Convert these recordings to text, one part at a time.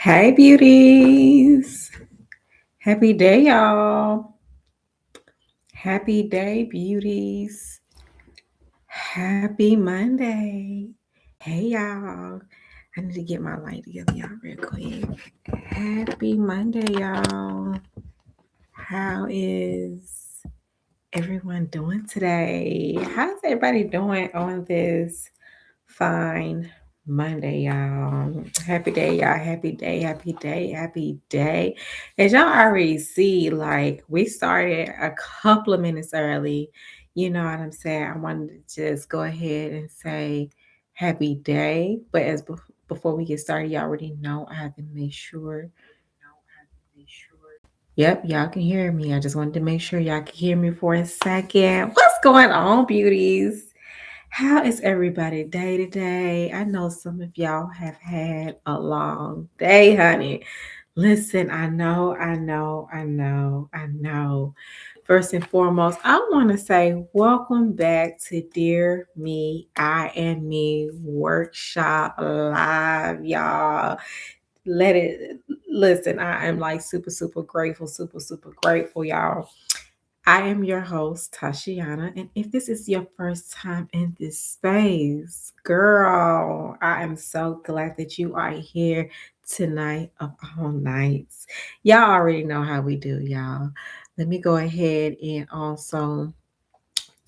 Hey, beauties. Happy day, y'all. Happy day, beauties. Happy Monday. Hey, y'all. I need to get my light together, y'all, real quick. Happy Monday, y'all. How is everyone doing today? How's everybody doing on this fine Monday, y'all? Happy day, y'all. Happy day, happy day, happy day. As y'all already see, like we started a couple of minutes early. You know what I'm saying? I wanted to just go ahead and say happy day. But before we get started, you already know I have to make sure. Yep, y'all can hear me. I just wanted to make sure y'all can hear me for a second. What's going on, beauties? How is everybody day today? I know some of y'all have had a long day, honey. Listen, I know. First and foremost, I want to say welcome back to Dear Me, I Am Me Workshop Live, y'all. Let it listen. I am like super grateful, super grateful, y'all. I am your host, Tashiana, and if this is your first time in this space, girl, I am so glad that you are here tonight of all nights. Y'all already know how we do, y'all. Let me go ahead and also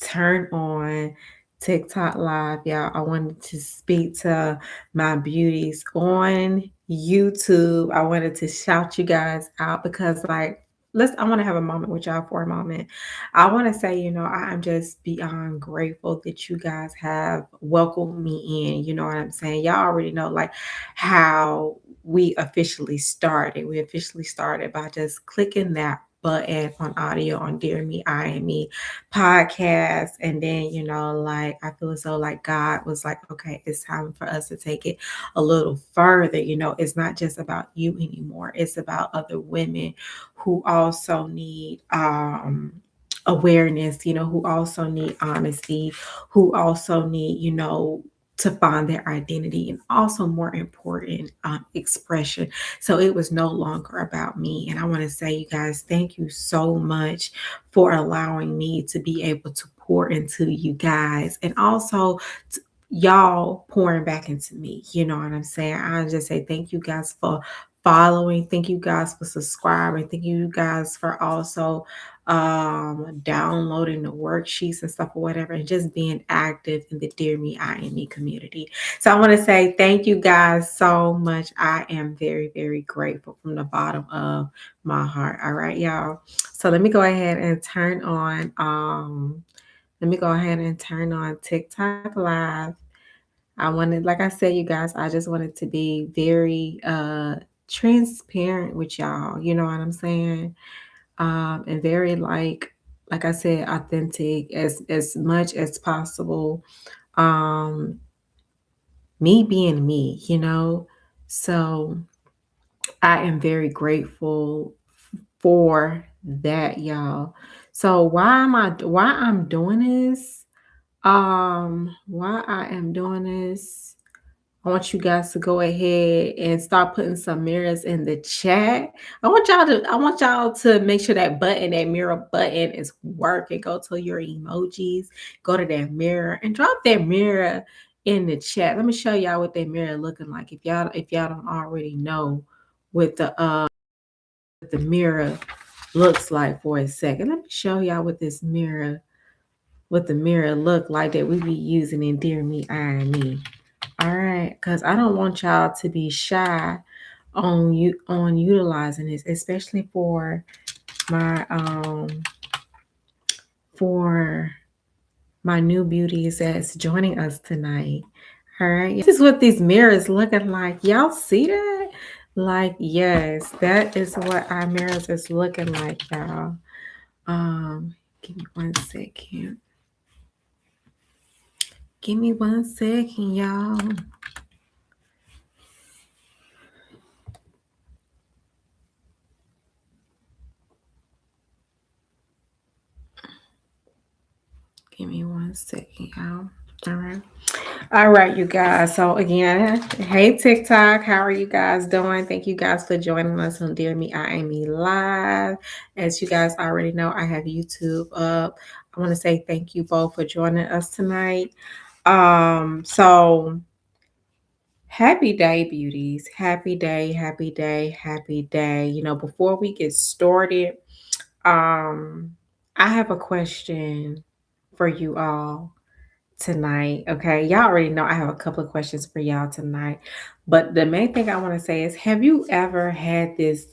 turn on TikTok Live, y'all. I wanted to speak to my beauties on YouTube. I wanted to shout you guys out because, like, I want to have a moment with y'all for a moment. I want to say, I am just beyond grateful that you guys have welcomed me in. You know what I'm saying? Y'all already know, like, how we officially started. We officially started by just clicking that button on audio on Dear Me, I Am Me podcast. And then, like I feel as though like God was like, okay, it's time for us to take it a little further. It's not just about you anymore. It's about other women who also need awareness, who also need honesty, who also need, to find their identity and also more important expression. So it was no longer about me. And I want to say, you guys, thank you so much for allowing me to be able to pour into you guys and also y'all pouring back into me. You know what I'm saying? I just say thank you guys for following. Thank you guys for subscribing. Thank you guys for also downloading the worksheets and stuff or whatever and just being active in the Dear Me I Am Me community. So I want to say thank you guys so much. I am very grateful from the bottom of my heart. All right, y'all. So let me go ahead and turn on TikTok Live. I wanted, like I said, you guys, I just wanted to be very transparent with y'all. You know what I'm saying? And very like I said, authentic as much as possible. Um, me being me, So I am very grateful for that, y'all. So why I'm doing this? Why I am doing this? I want you guys to go ahead and start putting some mirrors in the chat. I want y'all to make sure that mirror button is working. Go to your emojis, go to that mirror and drop that mirror in the chat. Let me show y'all what that mirror looking like. If y'all don't already know what the mirror looks like for a second. Let me show y'all what the mirror look like that we be using in Dear Me, I Am Me. All right, because I don't want y'all to be shy on utilizing this, especially my um for my new beauties that's joining us tonight. All right, this is what these mirrors looking like. Y'all see that? Like, yes, that is what our mirrors is looking like, y'all. Give me 1 second. Give me 1 second, y'all. Give me 1 second, y'all. All right. All right, you guys. So again, hey TikTok, how are you guys doing? Thank you guys for joining us on Dear Me, I.AM Me Live. As you guys already know, I have YouTube up. I want to say thank you both for joining us tonight. So happy day, beauties. Happy day, happy day, happy day. Before we get started, um, I have a question for you all tonight. Okay. Y'all already know I have a couple of questions for y'all tonight. But the main thing I want to say is, have you ever had this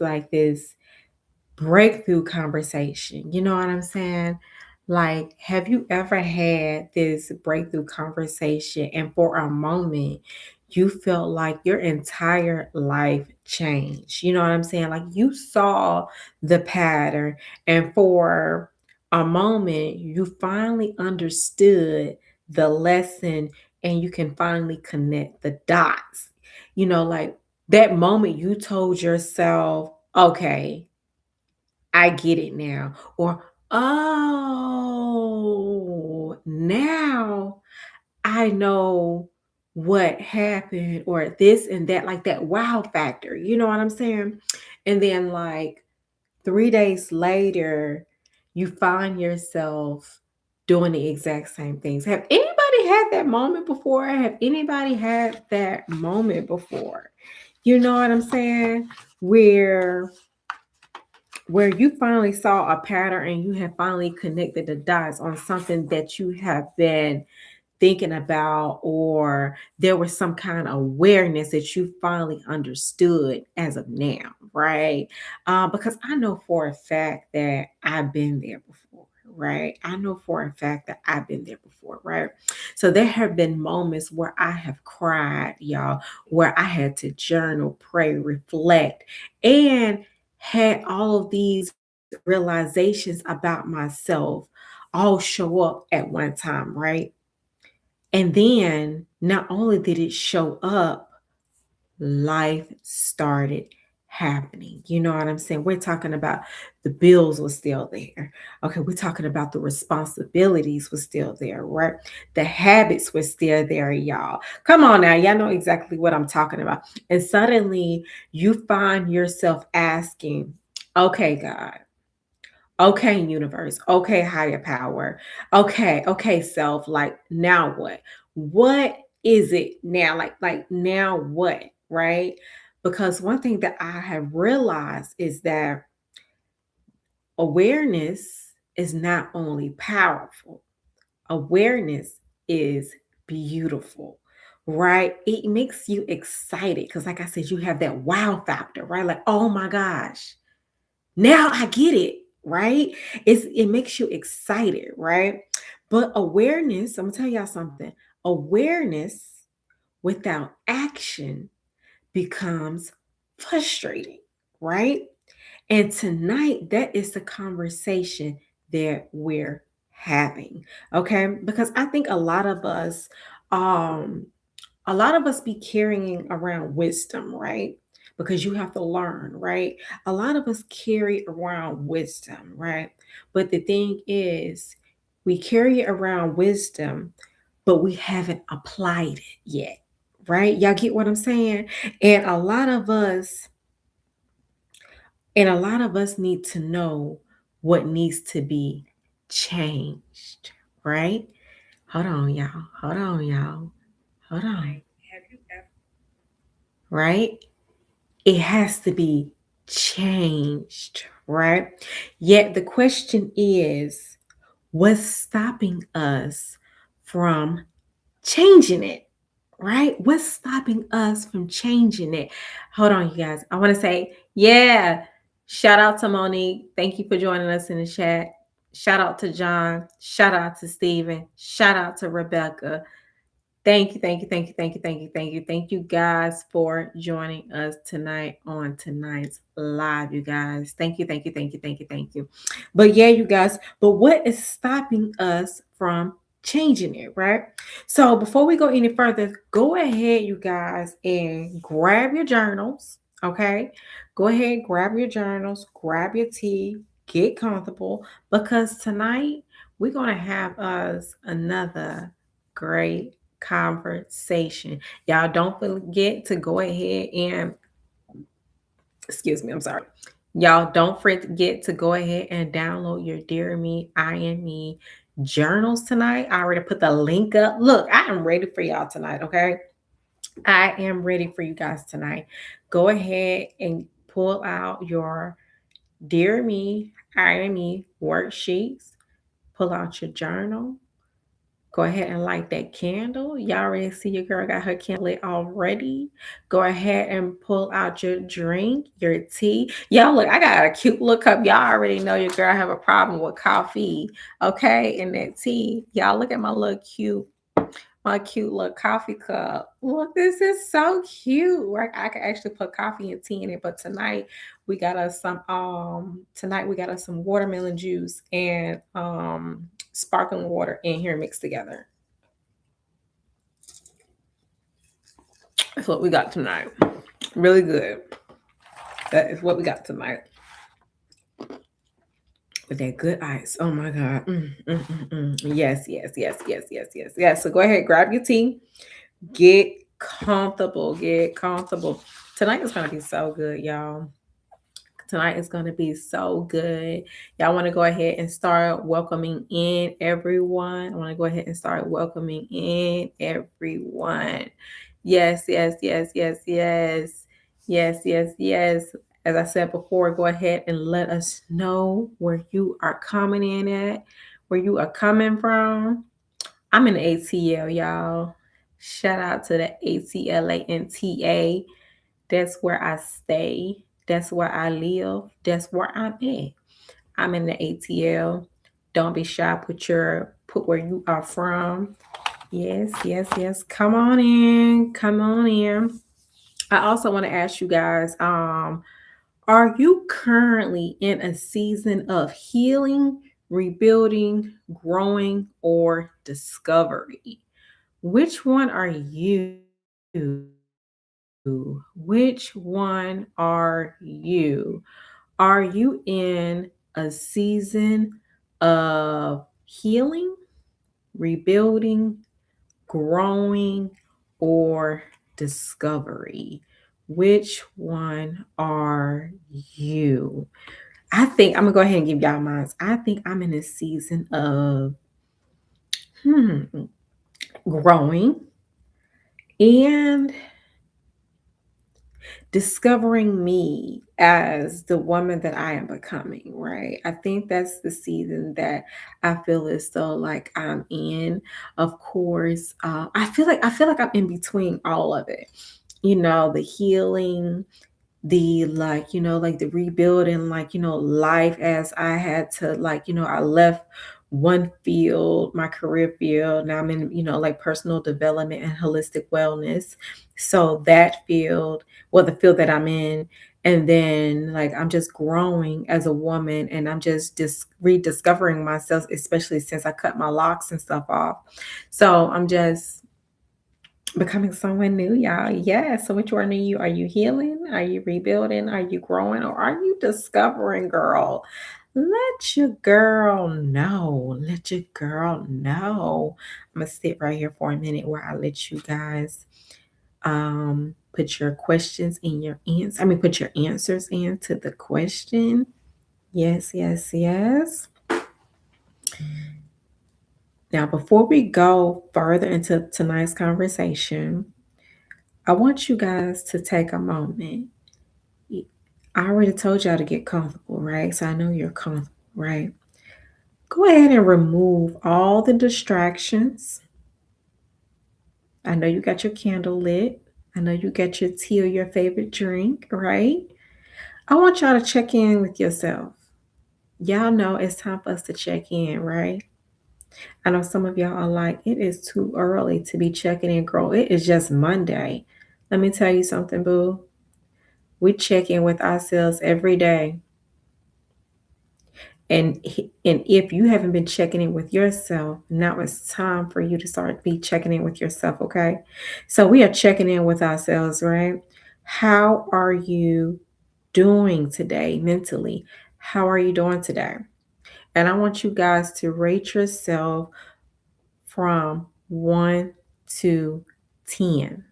breakthrough conversation? You know what I'm saying? Like, have you ever had this breakthrough conversation and for a moment you felt like your entire life changed? You know what I'm saying? Like, you saw the pattern, and for a moment you finally understood the lesson, and you can finally connect the dots. Like that moment you told yourself, okay, I get it now. Or, oh, now I know what happened, or this and that, like that wow factor. You know what I'm saying? And then, like, 3 days later, you find yourself doing the exact same things. Have anybody had that moment before? Have anybody had that moment before? You know what I'm saying? Where you finally saw a pattern and you have finally connected the dots on something that you have been thinking about, or there was some kind of awareness that you finally understood as of now, right? Because I know for a fact that I've been there before, right? I know for a fact that I've been there before, right? So there have been moments where I have cried, y'all, where I had to journal, pray, reflect, and had all of these realizations about myself all show up at one time, right? And then not only did it show up, life started happening. You know what I'm saying? We're talking about the bills were still there. Okay, we're talking about the responsibilities were still there, right? The habits were still there, y'all. Come on now, y'all know exactly what I'm talking about. And suddenly you find yourself asking, okay, God, okay, universe, okay, higher power, okay, self, like now what? What is it now? Like now what, right? Because one thing that I have realized is that awareness is not only powerful, awareness is beautiful, right? It makes you excited because, like I said, you have that wow factor, right? Like, oh my gosh, now I get it, right? It makes you excited, right? But awareness, I'm gonna tell y'all something. Awareness without action becomes frustrating, right? And tonight, that is the conversation that we're having. Okay. Because I think um, a lot of us be carrying around wisdom, right? Because you have to learn, right? A lot of us carry around wisdom, right? But the thing is, we carry around wisdom, but we haven't applied it yet, right? Y'all get what I'm saying? And a lot of us need to know what needs to be changed, right? Hold on, y'all. Hold on, y'all. Hold on. Right? It has to be changed, right? Yet the question is, what's stopping us from changing it, right? What's stopping us from changing it? Hold on, you guys. I want to say, yeah, shout out to Monique. Thank you for joining us in the chat. Shout out to John. Shout out to Stephen. Shout out to Rebecca. Thank you, thank you, thank you, thank you, thank you, thank you. Thank you guys for joining us tonight on tonight's live, you guys. Thank you, thank you, thank you, thank you, thank you. But yeah, you guys, but what is stopping us from changing it, right? So before we go any further, go ahead, you guys, and grab your journals, okay? Go ahead, grab your journals, grab your tea, get comfortable, because tonight we're going to have us another great conversation. Y'all don't forget to go ahead and, excuse me, I'm sorry. Y'all don't forget to go ahead and download your Dear Me, I Am Me journals tonight. I already put the link up. Look, I am ready for y'all tonight, okay? I am ready for you guys tonight. Go ahead and pull out your Dear Me, I Am Me worksheets. Pull out your journal. Go ahead and light that candle. Y'all already see your girl got her candle lit already. Go ahead and pull out your drink, your tea. Y'all look, I got a cute little cup. Y'all already know your girl have a problem with coffee. Okay, and that tea. Y'all look at my cute little coffee cup. Look, this is so cute. Like I could actually put coffee and tea in it. But tonight we got us some watermelon juice and sparkling water in here mixed together. That's what we got tonight. Really good. That is what we got tonight. With that good ice. Oh my God. Yes, yes, yes, yes, yes, yes, yes. So go ahead, grab your tea. Get comfortable. Get comfortable. Tonight is going to be so good, y'all. Tonight is going to be so good. Y'all want to go ahead and start welcoming in everyone. I want to go ahead and start welcoming in everyone. Yes, yes, yes, yes, yes. Yes, yes, yes. As I said before, go ahead and let us know where you are coming in at, where you are coming from. I'm in the ATL, y'all. Shout out to the ATLANTA. That's where I stay. That's where I live. That's where I'm at. I'm in the ATL. Don't be shy. Put where you are from. Yes, yes, yes. Come on in. Come on in. I also want to ask you guys, are you currently in a season of healing, rebuilding, growing, or discovery? Which one are you? Which one are you? Are you in a season of healing, rebuilding, growing, or discovery? Which one are you? I think I'm gonna go ahead and give y'all mine. I think I'm in a season of growing and discovering me as the woman that I am becoming, right? I think that's the season that I feel as though like I'm in. Of course, I feel like I'm in between all of it. The healing, the like the rebuilding, life as I had to I left one field, my career field. Now I'm in, like personal development and holistic wellness. So that field, well, the field that I'm in, and then like I'm just growing as a woman and I'm just rediscovering myself, especially since I cut my locks and stuff off. So I'm just becoming someone new, y'all. Yeah. So which one are you? Are you healing? Are you rebuilding? Are you growing? Or are you discovering, girl? Let your girl know. Let your girl know. I'm gonna sit right here for a minute where I let you guys put your questions in your answers. Put your answers into the question. Yes, yes, yes. Now, before we go further into tonight's conversation, I want you guys to take a moment. I already told y'all to get comfortable, right? So I know you're comfortable, right? Go ahead and remove all the distractions. I know you got your candle lit. I know you got your tea or your favorite drink, right? I want y'all to check in with yourself. Y'all know it's time for us to check in, right? I know some of y'all are like, it is too early to be checking in, girl. It is just Monday. Let me tell you something, boo. We check in with ourselves every day. And if you haven't been checking in with yourself, now it's time for you to start be checking in with yourself, okay? So we are checking in with ourselves, right? How are you doing today mentally? How are you doing today? And I want you guys to rate yourself from 1 to 10.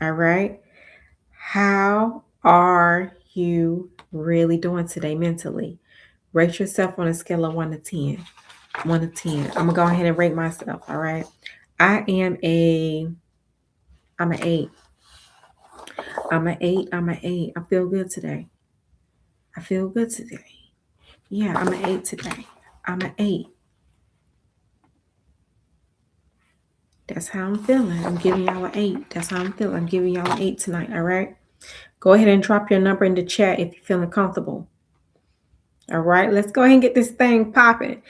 All right. How are you really doing today mentally? Rate yourself on a scale of 1 to 10. 1 to 10. I'm going to go ahead and rate myself. All right. I am a, I'm an 8. I'm an 8. I'm an 8. I feel good today. I feel good today. Yeah, I'm an 8 today. I'm an 8. That's how I'm feeling. I'm giving y'all an 8. That's how I'm feeling. I'm giving y'all an 8 tonight. All right. Go ahead and drop your number in the chat if you're feeling comfortable. All right. Let's go ahead and get this thing popping.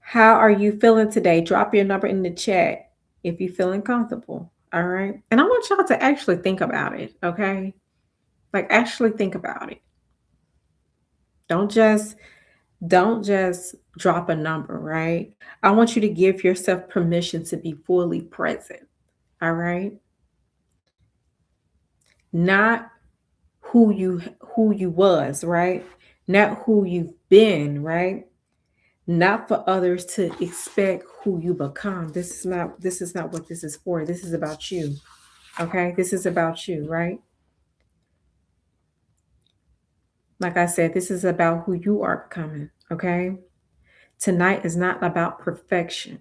How are you feeling today? Drop your number in the chat if you're feeling comfortable. All right. And I want y'all to actually think about it. Okay. Like actually think about it. Don't just don't just drop a number, right? I want you to give yourself permission to be fully present. All right. Not who you was, right? Not who you've been, right? Not for others to expect who you become. This is not what this is for. This is about you. Okay? This is about you, right? Like I said, this is about who you are becoming, okay? Tonight is not about perfection.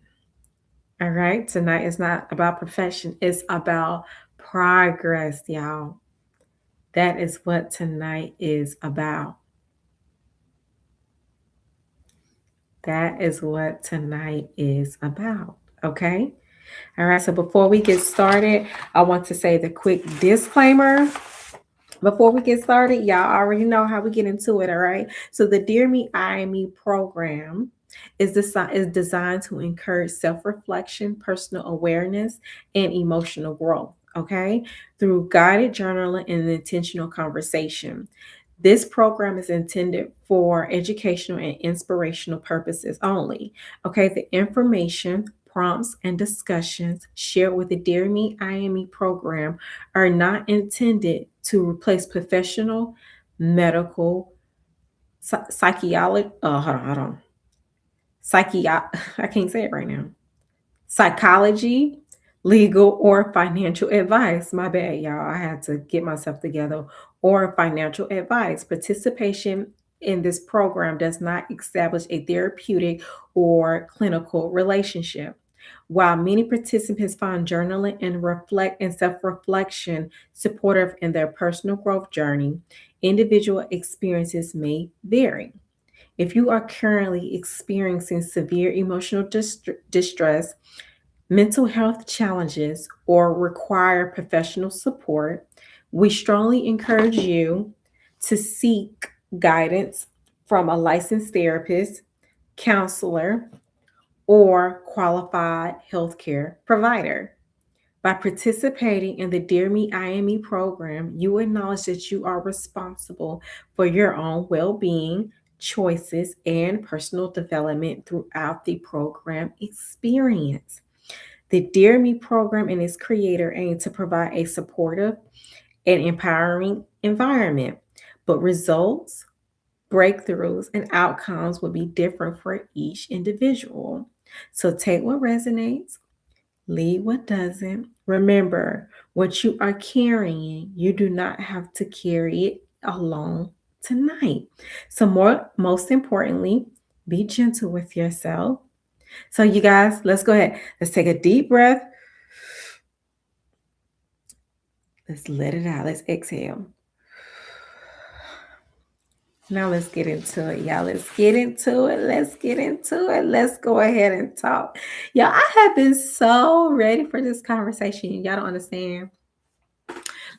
All right? Tonight is not about perfection. It's about progress, y'all. That is what tonight is about. That is what tonight is about. Okay. All right. So before we get started, I want to say the quick disclaimer. Before we get started, y'all already know how we get into it. All right. So the Dear Me, I.AM Me program is designed to encourage self-reflection, personal awareness, and emotional growth. Okay. Through guided journaling and intentional conversation. This program is intended for educational and inspirational purposes only. Okay, the information, prompts, and discussions shared with the Dear Me, I.AM Me program are not intended to replace professional, medical, psychology. Hold on. I can't say it right now. Psychology, legal, or financial advice. My bad, y'all. I had to get myself together. Or financial advice. Participation in this program does not establish a therapeutic or clinical relationship. While many participants find journaling and self-reflection supportive in their personal growth journey, individual experiences may vary. If you are currently experiencing severe emotional distress, mental health challenges, or require professional support, we strongly encourage you to seek guidance from a licensed therapist, counselor, or qualified healthcare provider. By participating in the Dear Me, I.AM Me program, you acknowledge that you are responsible for your own well being, choices, and personal development throughout the program experience. The Dear Me program and its creator aim to provide a supportive and empowering environment, but results, breakthroughs, and outcomes will be different for each individual. So take what resonates, leave what doesn't. Remember, what you are carrying, you do not have to carry it alone tonight. So most importantly, be gentle with yourself. So you guys, let's go ahead. Let's take a deep breath. Let's let it out. Let's exhale. Now let's get into it, y'all. Let's get into it. Let's get into it. Let's go ahead and talk. Y'all, I have been so ready for this conversation. Y'all don't understand.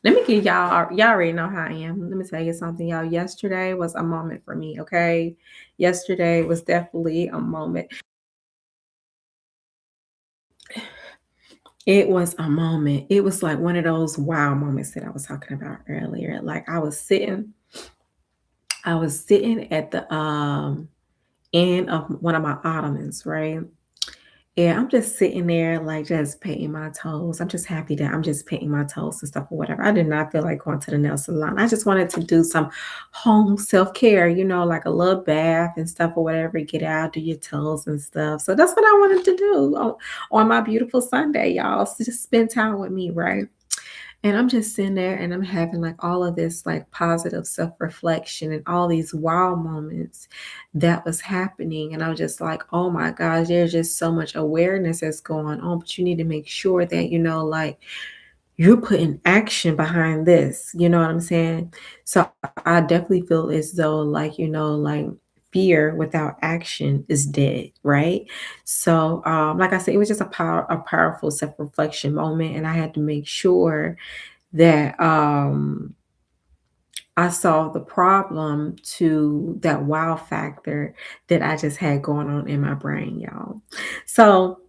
Let me give y'all already know how I am. Let me tell you something, y'all. Yesterday was a moment for me, okay? Yesterday was definitely a moment. It was a moment. It was like one of those wow moments that I was talking about earlier. Like I was sitting at the end of one of my ottomans, right? Yeah, I'm just sitting there, like, just painting my toes. I'm just happy that I'm just painting my toes and stuff or whatever. I did not feel like going to the nail salon. I just wanted to do some home self-care, like a little bath and stuff or whatever. Get out, do your toes and stuff. So that's what I wanted to do on my beautiful Sunday, y'all. So just spend time with me, right? And I'm just sitting there and I'm having like all of this like positive self reflection and all these wow moments that was happening. And I was just like, oh my gosh, there's just so much awareness that's going on. But you need to make sure that, like you're putting action behind this. You know what I'm saying? So I definitely feel as though, like, like fear without action is dead, right? So, like I said, it was just a powerful self reflection moment, and I had to make sure that I solved the problem to that wow factor that I just had going on in my brain, y'all. So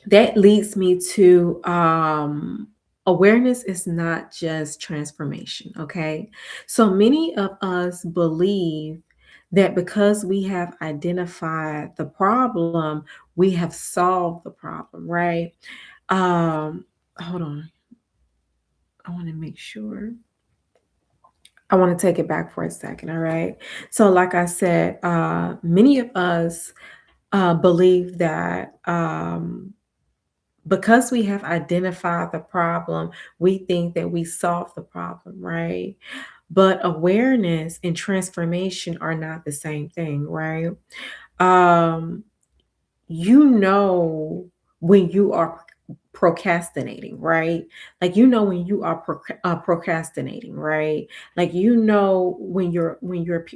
that leads me to awareness is not just transformation, okay? So many of us believe that because we have identified the problem, we have solved the problem, right? Um, hold on. I want to make sure. I want to take it back for a second, all right? So, like I said, many of us believe that because we have identified the problem, we think that we solved the problem, right? But awareness and transformation are not the same thing, right? Um, you know when you are procrastinating, right? Like when you are procrastinating, right? Like when you're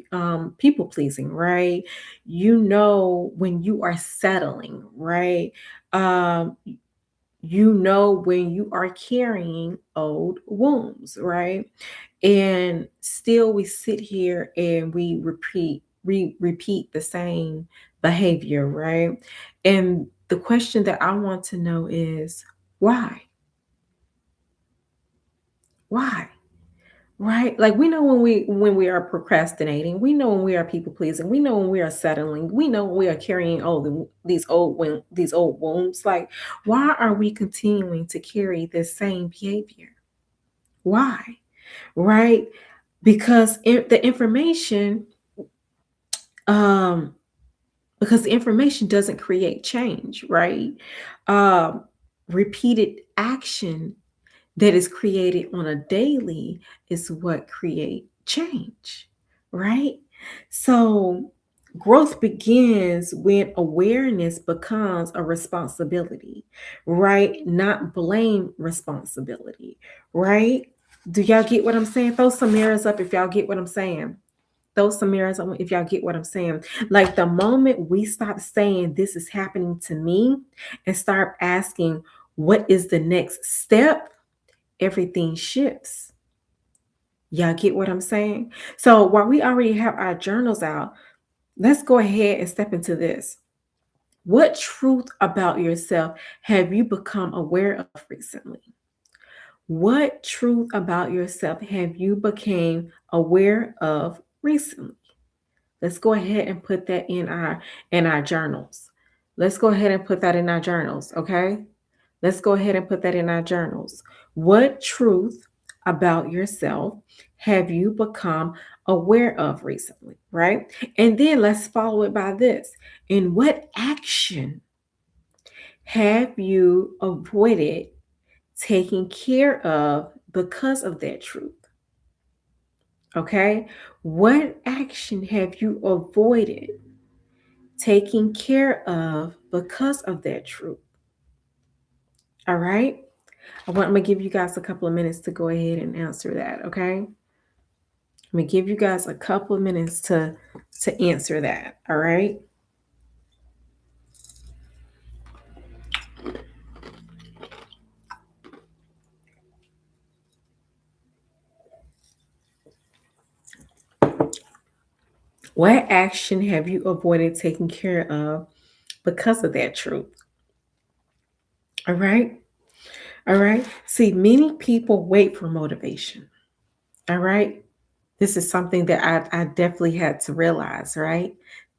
people pleasing, right? When you are settling, right? Um, when you are carrying old wounds, right? And still we sit here and we repeat the same behavior, right? And the question that I want to know is why? Why? Right? Like we know when we are procrastinating, we know when we are people pleasing, we know when we are settling, we know when we are carrying these old wounds. Like, why are we continuing to carry this same behavior? Why? Right? Because the information, um, because the information doesn't create change, right? Um, Repeated action that is created on a daily is what create change, right? So growth begins when awareness becomes a responsibility, right? Not blame responsibility, right? Do y'all get what I'm saying? Throw some mirrors up if y'all get what I'm saying. Throw some mirrors up if y'all get what I'm saying. Like the moment we stop saying this is happening to me and start asking what is the next step, everything shifts. Y'all get what I'm saying? So while we already have our journals out, let's go ahead and step into this. What truth about yourself have you become aware of recently? What truth about yourself have you became aware of recently? Let's go ahead and put that in our journals. Let's go ahead and put that in our journals, okay? Let's go ahead and put that in our journals. What truth about yourself have you become aware of recently, right? And then let's follow it by this. In what action have you avoided taking care of because of that truth? Okay? What action have you avoided taking care of because of that truth? All right? I'm gonna give you guys a couple of minutes to go ahead and answer that. Okay, I'm gonna give you guys a couple of minutes to answer that. All right. What action have you avoided taking care of because of that truth? All right. All right. See, many people wait for motivation. All right. This is something that I definitely had to realize, right?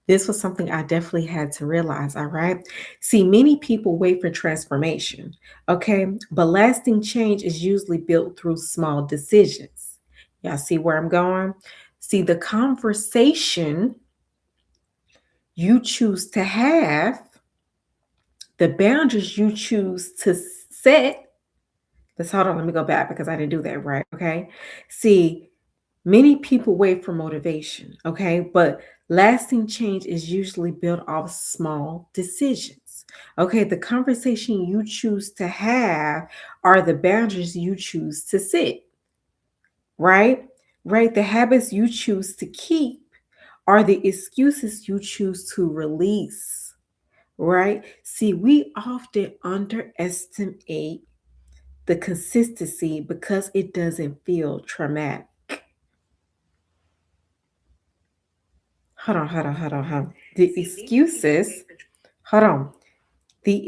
This was something I definitely had to realize, all right? See, many people wait for transformation, okay? But lasting change is usually built through small decisions. Y'all see where I'm going? See, the conversation you choose to have, the boundaries you choose to set. Let's hold on, let me go back because I didn't do that right, okay? See, many people wait for motivation, okay? But lasting change is usually built off small decisions. Okay, the conversation you choose to have are the boundaries you choose to set, right? Right? The habits you choose to keep are the excuses you choose to release, right? See, we often underestimate the consistency because it doesn't feel traumatic. Hold on. Hold on. The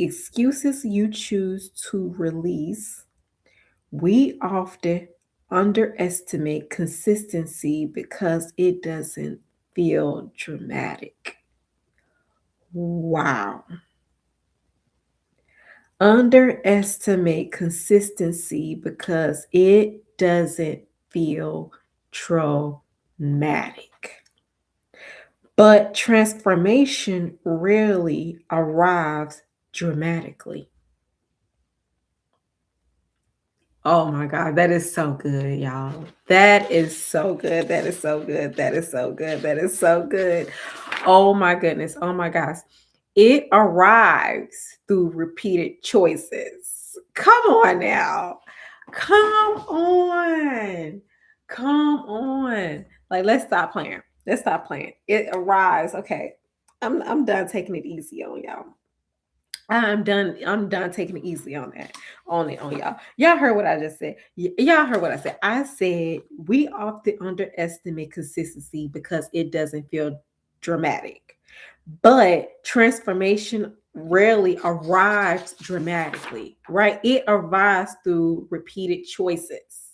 excuses you choose to release, we often underestimate consistency because it doesn't feel dramatic. Wow. Underestimate consistency because it doesn't feel traumatic. But transformation rarely arrives dramatically. Oh my God, that is so good, y'all. That is so good. That is so good. That is so good. That is so good. Oh my goodness. Oh my gosh. It arrives through repeated choices. Come on now. Come on. Come on. Like, let's stop playing. Let's stop playing. It arrives. Okay. I'm done taking it easy on y'all. I'm done. I'm done taking it easy on that. On it on y'all. Y'all heard what I just said. Y'all heard what I said. I said we often underestimate consistency because it doesn't feel dramatic. But transformation rarely arrives dramatically, right? It arrives through repeated choices.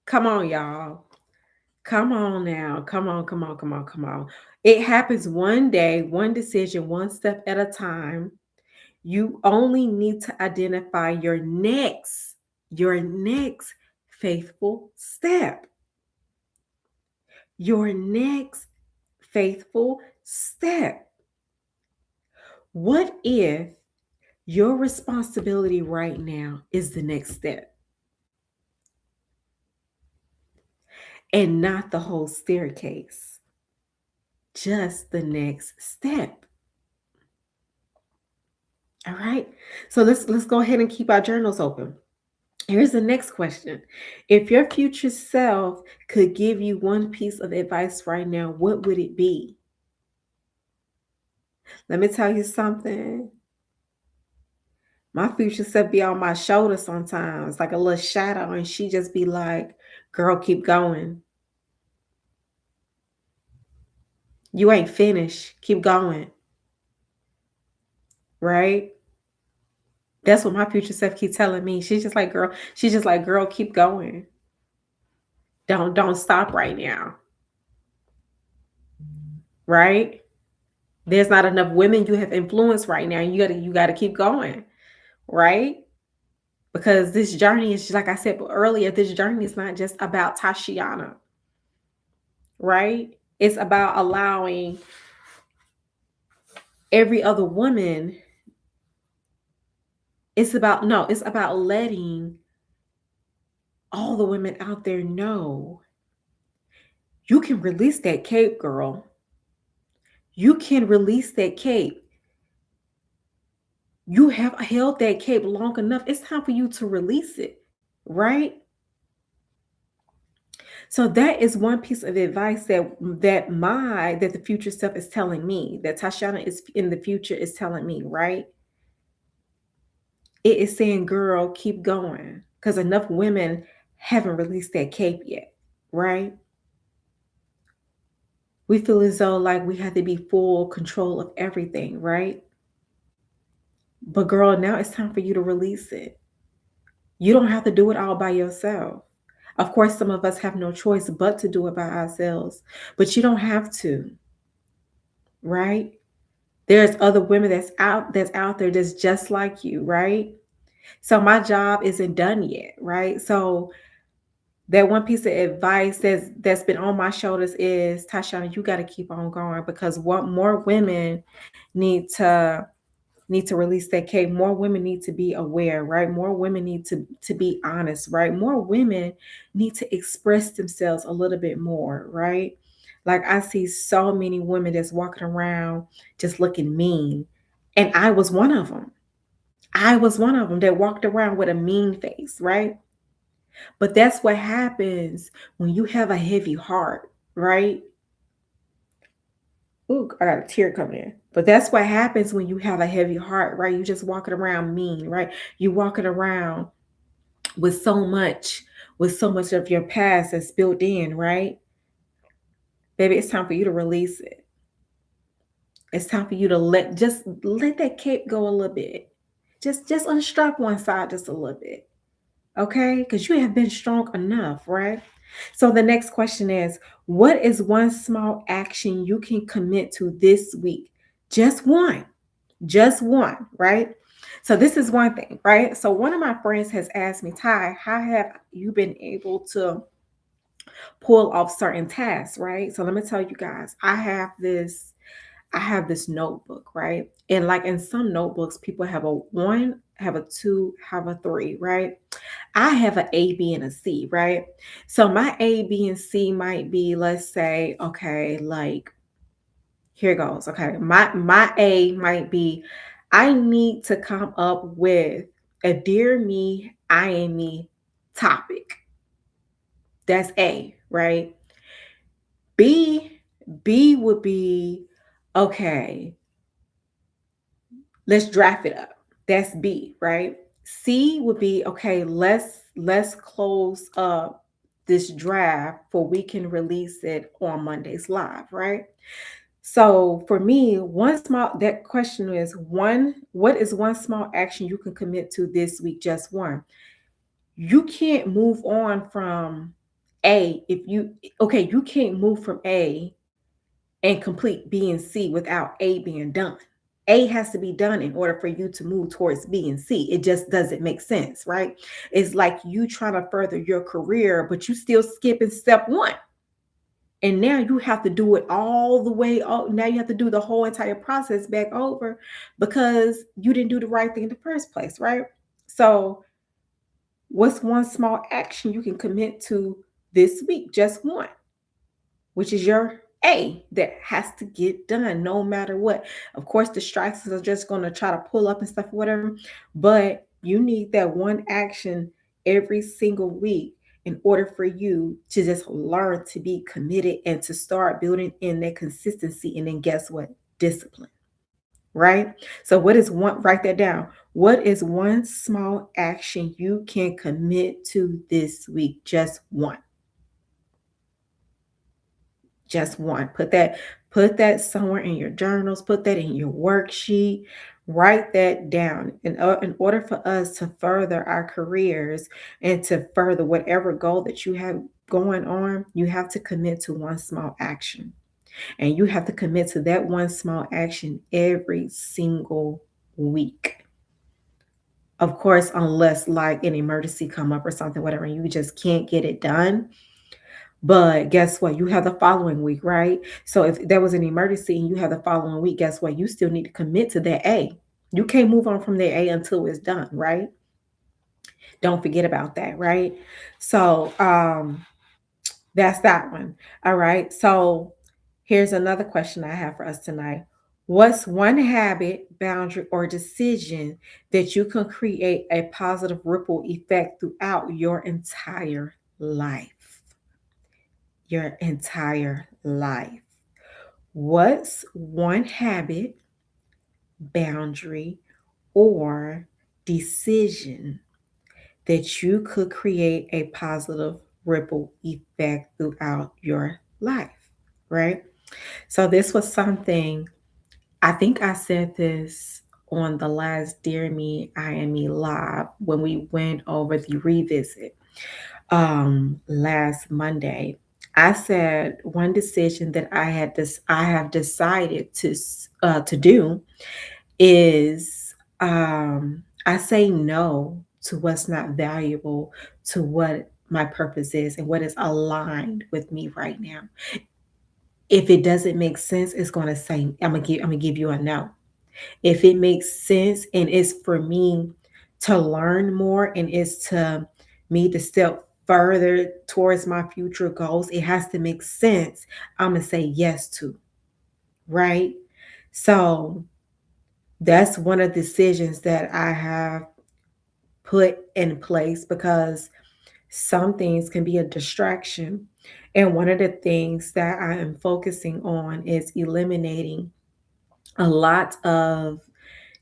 Come on, y'all. Come on now. Come on. It happens one day, one decision, one step at a time. You only need to identify your next faithful step. Your next faithful step. What if your responsibility right now is the next step and not the whole staircase? Just the next step. All right. So let's go ahead and keep our journals open. Here's the next question. If your future self could give you one piece of advice right now, what would it be? Let me tell you something. My future self be on my shoulder sometimes, like a little shadow, and she just be like, girl, keep going. You ain't finished. Keep going. Right? That's what my future self keep telling me. She's just like, girl, keep going. Don't stop right now. Right? There's not enough women you have influenced right now. You gotta keep going. Right? Because this journey is just like I said earlier, this journey is not just about Tashiana, right? It's about allowing every other woman. It's about letting all the women out there know you can release that cape, girl. You can release that cape. You have held that cape long enough. It's time for you to release it, right? So that is one piece of advice that the future self is telling me, that Tashana is in the future is telling me, right? It is saying, girl, keep going. Because enough women haven't released that cape yet, right? We feel as though like we have to be full control of everything, right? But girl, now it's time for you to release it. You don't have to do it all by yourself. Of course, some of us have no choice but to do it by ourselves, but you don't have to. right? There's other women that's out there that's just like you, right? So my job isn't done yet, right? So that one piece of advice that's been on my shoulders is, Tashana, you got to keep on going, because what more women need to release that cape. More women need to be aware, right? More women need to be honest, right? More women need to express themselves a little bit more, right? Like I see so many women that's walking around just looking mean, and I was one of them. I was one of them that walked around with a mean face, right? But that's what happens when you have a heavy heart, right? Ooh, I got a tear coming in. But that's what happens when you have a heavy heart, right? You just walking around mean, right? You walking around with so much, of your past that's built in, right? Baby, it's time for you to release it. It's time for you to let that cape go a little bit. Just unstrap one side just a little bit. Okay? Because you have been strong enough, right? So the next question is, what is one small action you can commit to this week? Just one. Just one, right? So this is one thing, right? So one of my friends has asked me, Ty, how have you been able to pull off certain tasks, right? So let me tell you guys, I have this notebook, right? And like in some notebooks, people have a one, have a two, have a three, right? I have an A, B, and a C, right? So my A, B, and C might be, let's say, okay, like here goes. Okay. My A might be, I need to come up with a Dear Me, I Am Me topic. That's A, right? B B would be, okay, let's draft it up. That's B, right? C would be, okay, let's close up this draft for we can release it on Monday's live, right? So for me, that question is one, what is one small action you can commit to this week? Just one. You can't move on from A if you okay, you can't move from A and complete B and C without A being done. A has to be done in order for you to move towards B and C. It just doesn't make sense, right? It's like you trying to further your career, but you still skipping step one. And now you have to do it all the way. Now you have to do the whole entire process back over because you didn't do the right thing in the first place, right? So, what's one small action you can commit to this week? Just one, which is your A that has to get done no matter what. Of course, distractions are just going to try to pull up and stuff or whatever, but you need that one action every single week in order for you to just learn to be committed and to start building in that consistency. And then guess what? Discipline, right? So, what is one? Write that down. What is one small action you can commit to this week? Just one. Just one. Put that somewhere in your journals, put that in your worksheet, write that down. In order for us to further our careers and to further whatever goal that you have going on, you have to commit to one small action. And you have to commit to that one small action every single week. Of course, unless like an emergency come up or something, whatever, and you just can't get it done. But guess what? You have the following week, right? So if there was an emergency and you have the following week, guess what? You still need to commit to that A. You can't move on from that A until it's done, right? Don't forget about that, right? So that's that one. All right. So here's another question I have for us tonight. What's one habit, boundary, or decision that you can create a positive ripple effect throughout your entire life? Your entire life. What's one habit, boundary, or decision that you could create a positive ripple effect throughout your life? Right? So, this was something, I think I said this on the last Dear Me, I Am Me live when we went over the revisit last Monday. I said one decision that I have decided to do is I say no to what's not valuable to what my purpose is and what is aligned with me right now. If it doesn't make sense, it's going to say I'm gonna give you a no. If it makes sense and it's for me to learn more and it's to me to step further towards my future goals, it has to make sense. I'm gonna say yes to, right? So that's one of the decisions that I have put in place because some things can be a distraction. And one of the things that I am focusing on is eliminating a lot of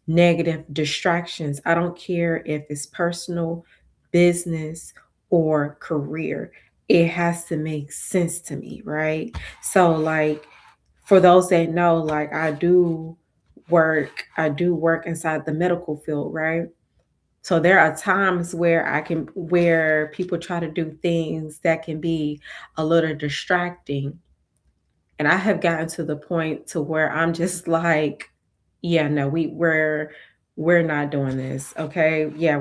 negative distractions. I don't care if it's personal, business, or career. It has to make sense to me, right? So, like, for those that know, like, I do work inside the medical field, right? So there are times where people try to do things that can be a little distracting, and I have gotten to the point to where I'm just like, yeah, no, we're not doing this. Okay. Yeah,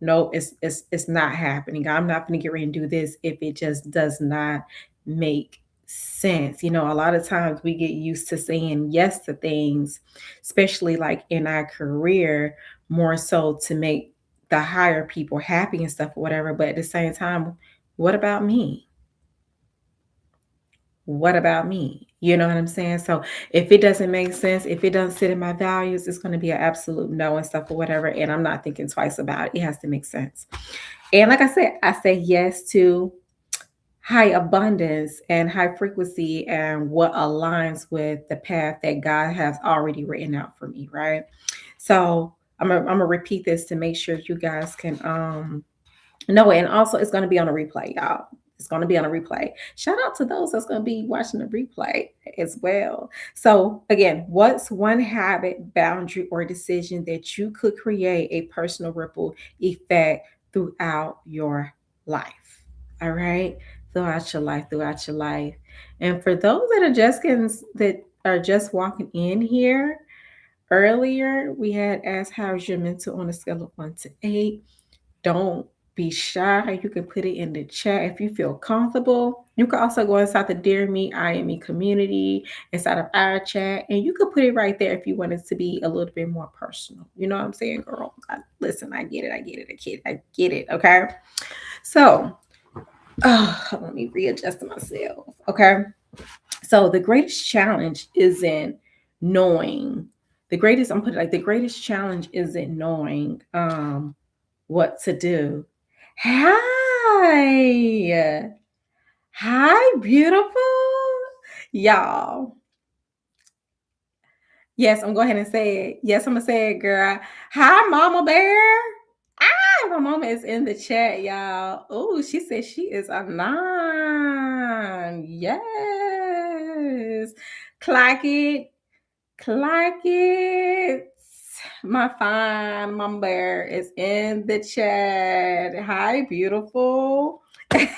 no, it's not happening. I'm not gonna get ready and do this if it just does not make sense. You know, a lot of times we get used to saying yes to things, especially like in our career, more so to make the higher people happy and stuff or whatever. But at the same time, what about me? What about me? You know what I'm saying? So if it doesn't make sense, if it doesn't sit in my values, it's going to be an absolute no and stuff or whatever. And I'm not thinking twice about it. It has to make sense. And like I said, I say yes to high abundance and high frequency and what aligns with the path that God has already written out for me, right? So I'm gonna repeat this to make sure you guys can no, and also it's going to be on a replay, y'all. It's going to be on a replay. Shout out to those that's going to be watching the replay as well. So, again, what's one habit, boundary, or decision that you could create a personal ripple effect throughout your life? All right, throughout your life. And for those that are that are just walking in here, earlier we had asked how's your mental on a scale of 1 to 8. Don't be shy. You can put it in the chat if you feel comfortable. You can also go inside the Dear Me, I Am Me community, inside of our chat, and you could put it right there if you want it to be a little bit more personal. You know what I'm saying, girl? Listen, I get it. I get it. Okay. So, let me readjust myself. Okay. So, the greatest challenge isn't knowing. I'm putting like the greatest challenge isn't knowing what to do. Hi. Hi, beautiful. Y'all. Yes, I'm going ahead and say it. Yes, I'm going to say it, girl. Hi, Mama Bear. Ah, my mama is in the chat, y'all. Oh, she said she is a 9. Yes. Clock it. Clock it. My fine mama bear is in the chat. Hi, beautiful. But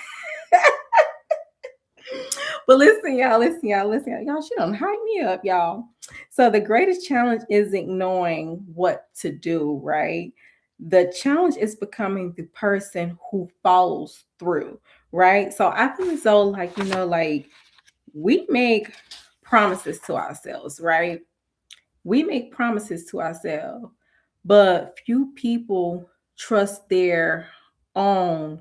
listen, y'all. Y'all, she don't hype me up, y'all. So the greatest challenge isn't knowing what to do, right? The challenge is becoming the person who follows through, right? So I feel as though, like, like we make promises to ourselves, right? We make promises to ourselves, but few people trust their own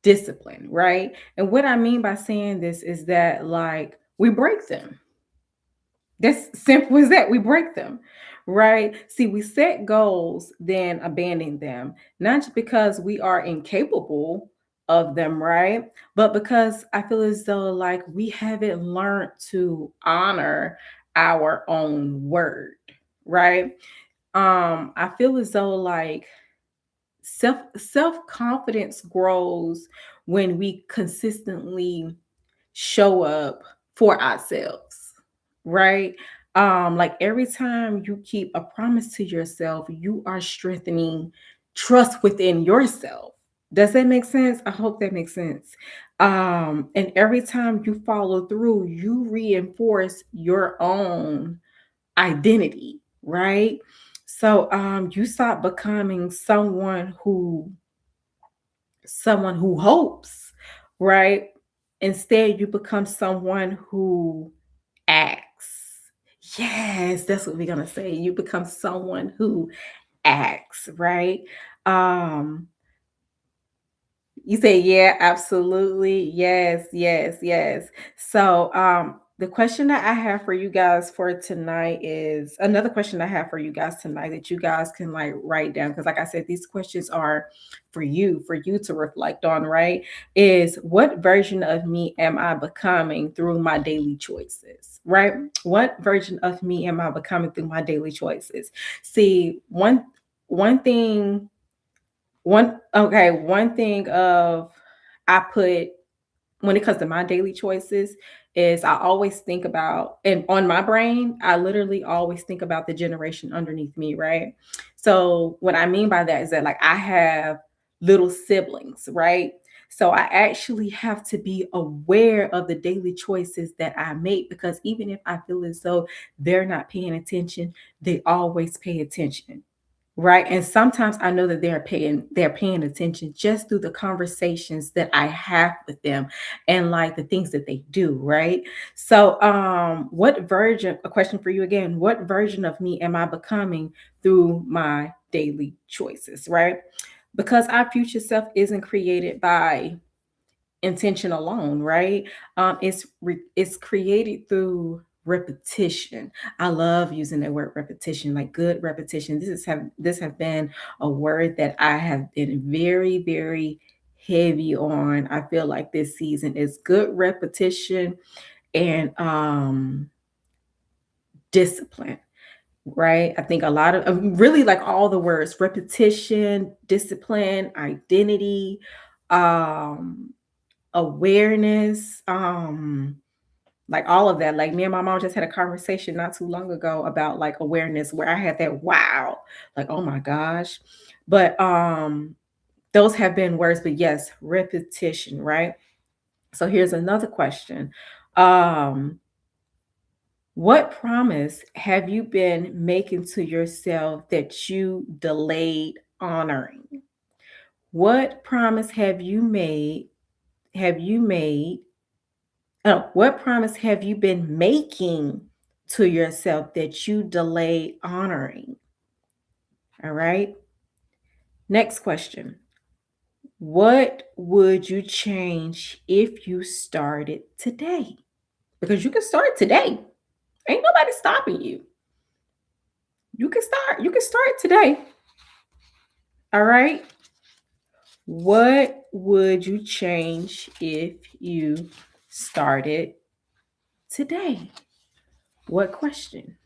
discipline, right? And what I mean by saying this is that, like, we break them. That's simple as that. We break them, right? See, we set goals, then abandon them, not just because we are incapable of them, right? But because I feel as though, like, we haven't learned to honor our own word, right? I feel as though, like, self-confidence grows when we consistently show up for ourselves, right? Like every time you keep a promise to yourself, you are strengthening trust within yourself, Does that make sense? I hope that makes sense. And every time you follow through, you reinforce your own identity, right? So you stop becoming someone who hopes, right? Instead, you become someone who acts. Yes, that's what we're gonna say. You become someone who acts, right? Um, you say, yeah, absolutely. Yes, yes, yes. So, the question that I have for you guys for tonight is another question I have for you guys tonight that you guys can like write down. Because, like I said, these questions are for you to reflect on, right? Is what version of me am I becoming through my daily choices, right? What version of me am I becoming through my daily choices? See, one thing one thing of I put when it comes to my daily choices is I always think about and on my brain, I literally always think about the generation underneath me, right? So what I mean by that is that like I have little siblings, right? So I actually have to be aware of the daily choices that I make because even if I feel as though they're not paying attention, they always pay attention. Right, and sometimes I know that they're paying attention just through the conversations that I have with them and, like, the things that they do, right? So, what version a question for you again, what version of me am I becoming through my daily choices, right? Because our future self isn't created by intention alone, right? It's created through repetition. I love using the word repetition, like good repetition. This have been a word that I have been very, very heavy on. I feel like this season is good repetition and discipline, right? I think a lot of really like all the words repetition, discipline, identity, um awareness, like all of that. Like me and my mom just had a conversation not too long ago about like awareness where I had that wow, like oh my gosh. But those have been words, but yes, repetition, right? So here's another question. Um what promise have you been making to yourself that you delayed honoring? What promise have you made what promise have you been making to yourself that you delayed honoring? All right. Next question. What would you change if you started today? Because you can start today. Ain't nobody stopping you. You can start. You can start today. All right. What would you change if you started today? What question?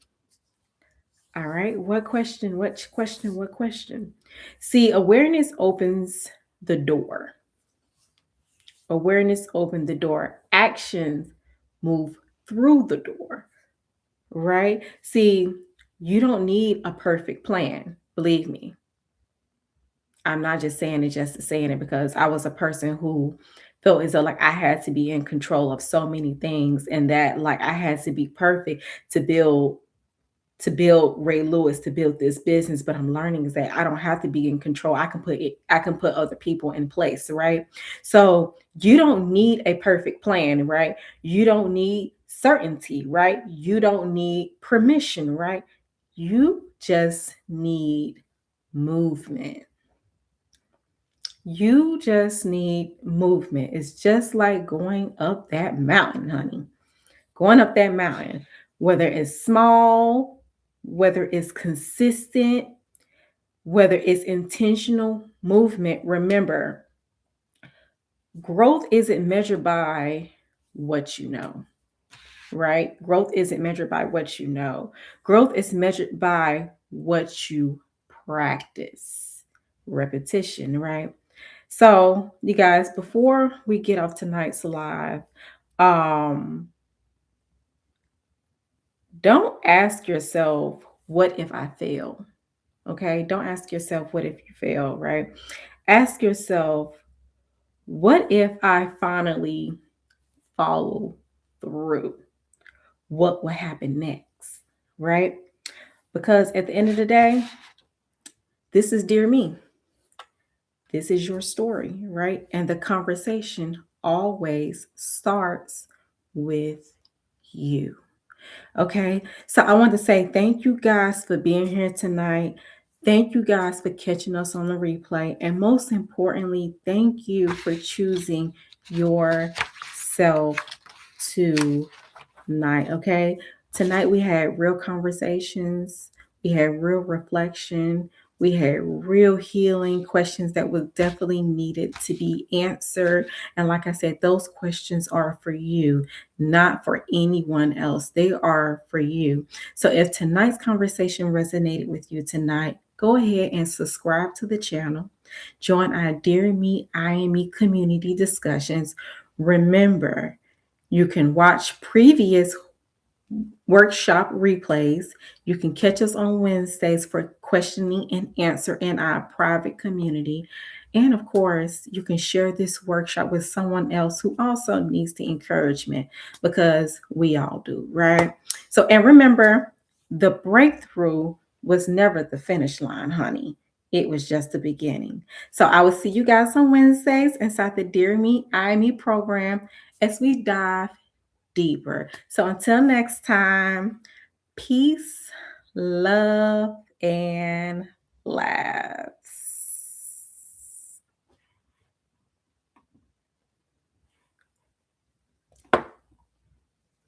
All right. What question? What question? What question? See, awareness opens the door. Awareness opens the door. Actions move through the door, right? See, you don't need a perfect plan. Believe me. I'm not just saying it just to saying it because I was a person who felt as though like I had to be in control of so many things and that like I had to be perfect to build Ray Lewis to build this business, but I'm learning is that I don't have to be in control. I can put other people in place, right? So you don't need a perfect plan, right? You don't need certainty, right? You don't need permission, right? You just need movement. You just need movement. It's just like going up that mountain, honey, going up that mountain, whether it's small, whether it's consistent, whether it's intentional movement. Remember, growth isn't measured by what you know, right? Growth isn't measured by what you know. Growth is measured by what you practice. Repetition, right? So, you guys, before we get off tonight's live, um, don't ask yourself, what if I fail? Okay. Don't ask yourself, what if you fail, right? Ask yourself, what if I finally follow through? What will happen next? Right? Because at the end of the day, this is Dear Me. This is your story, right? And the conversation always starts with you. Okay. So I want to say thank you guys for being here tonight. Thank you guys for catching us on the replay. And most importantly, thank you for choosing yourself tonight. Okay. Tonight we had real conversations, we had real reflection, we had real healing questions that was definitely needed to be answered. And like I said, those questions are for you, not for anyone else. They are for you. So if tonight's conversation resonated with you tonight, go ahead and subscribe to the channel. Join our Dear Me, I.AM Me community discussions. Remember, you can watch previous workshop replays. You can catch us on Wednesdays for questioning and answer in our private community. And of course, you can share this workshop with someone else who also needs the encouragement, because we all do, right? So, and remember, the breakthrough was never the finish line, honey. It was just the beginning. So I will see you guys on Wednesdays inside the Dear Me, I Me program as we dive deeper. So until next time, peace, love, and laugh.